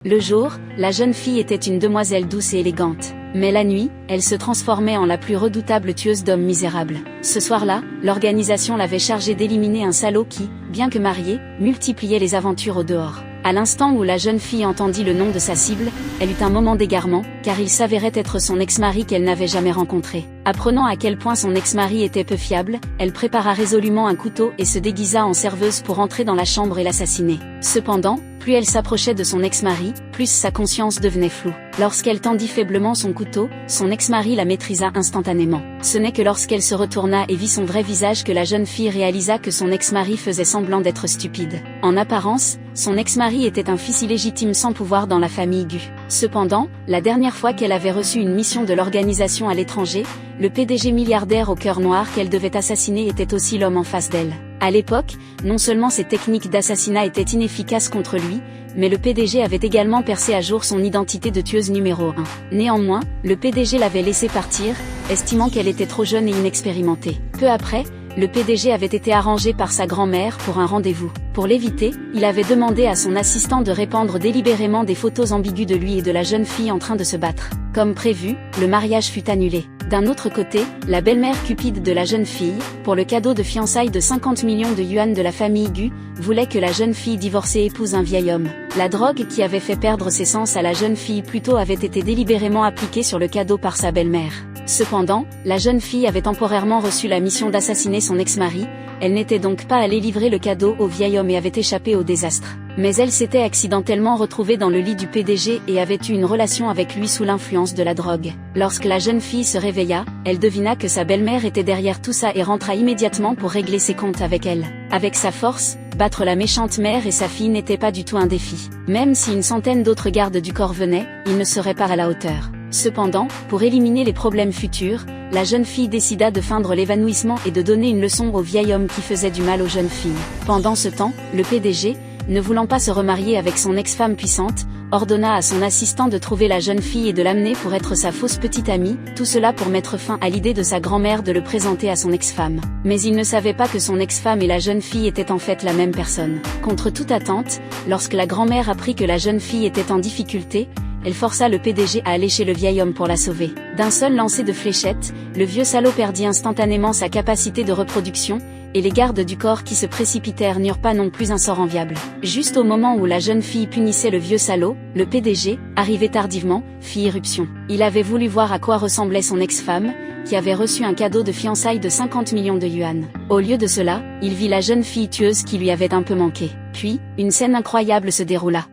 Le jour, la jeune fille était une demoiselle douce et élégante. Mais la nuit, elle se transformait en la plus redoutable tueuse d'hommes misérables. Ce soir-là, l'organisation l'avait chargée d'éliminer un salaud qui, bien que marié, multipliait les aventures au dehors. À l'instant où la jeune fille entendit le nom de sa cible, elle eut un moment d'égarement, car il s'avérait être son ex-mari qu'elle n'avait jamais rencontré. Apprenant à quel point son ex-mari était peu fiable, elle prépara résolument un couteau et se déguisa en serveuse pour entrer dans la chambre et l'assassiner. Cependant, plus elle s'approchait de son ex-mari, plus sa conscience devenait floue. Lorsqu'elle tendit faiblement son couteau, son ex-mari la maîtrisa instantanément. Ce n'est que lorsqu'elle se retourna et vit son vrai visage que la jeune fille réalisa que son ex-mari faisait semblant d'être stupide. En apparence, son ex-mari était un fils illégitime sans pouvoir dans la famille Gu. Cependant, la dernière fois qu'elle avait reçu une mission de l'organisation à l'étranger, le PDG milliardaire au cœur noir qu'elle devait assassiner était aussi l'homme en face d'elle. À l'époque, non seulement ses techniques d'assassinat étaient inefficaces contre lui, mais le PDG avait également percé à jour son identité de tueuse numéro 1. Néanmoins, le PDG l'avait laissée partir, estimant qu'elle était trop jeune et inexpérimentée. Peu après, le PDG avait été arrangé par sa grand-mère pour un rendez-vous. Pour l'éviter, il avait demandé à son assistant de répandre délibérément des photos ambiguës de lui et de la jeune fille en train de se battre. Comme prévu, le mariage fut annulé. D'un autre côté, la belle-mère cupide de la jeune fille, pour le cadeau de fiançailles de 50 millions de yuan de la famille Gu, voulait que la jeune fille divorcée épouse un vieil homme. La drogue qui avait fait perdre ses sens à la jeune fille plus tôt avait été délibérément appliquée sur le cadeau par sa belle-mère. Cependant, la jeune fille avait temporairement reçu la mission d'assassiner son ex-mari, elle n'était donc pas allée livrer le cadeau au vieil homme et avait échappé au désastre. Mais elle s'était accidentellement retrouvée dans le lit du PDG et avait eu une relation avec lui sous l'influence de la drogue. Lorsque la jeune fille se réveilla, elle devina que sa belle-mère était derrière tout ça et rentra immédiatement pour régler ses comptes avec elle. Avec sa force, battre la méchante mère et sa fille n'était pas du tout un défi. Même si une centaine d'autres gardes du corps venaient, ils ne seraient pas à la hauteur. Cependant, pour éliminer les problèmes futurs, la jeune fille décida de feindre l'évanouissement et de donner une leçon au vieil homme qui faisait du mal aux jeunes filles. Pendant ce temps, le PDG, ne voulant pas se remarier avec son ex-femme puissante, ordonna à son assistant de trouver la jeune fille et de l'amener pour être sa fausse petite amie, tout cela pour mettre fin à l'idée de sa grand-mère de le présenter à son ex-femme. Mais il ne savait pas que son ex-femme et la jeune fille étaient en fait la même personne. Contre toute attente, lorsque la grand-mère apprit que la jeune fille était en difficulté, elle força le PDG à aller chez le vieil homme pour la sauver. D'un seul lancer de fléchette, le vieux salaud perdit instantanément sa capacité de reproduction, et les gardes du corps qui se précipitèrent n'eurent pas non plus un sort enviable. Juste au moment où la jeune fille punissait le vieux salaud, le PDG, arrivé tardivement, fit irruption. Il avait voulu voir à quoi ressemblait son ex-femme, qui avait reçu un cadeau de fiançailles de 50 millions de yuan. Au lieu de cela, il vit la jeune fille tueuse qui lui avait un peu manqué. Puis, une scène incroyable se déroula.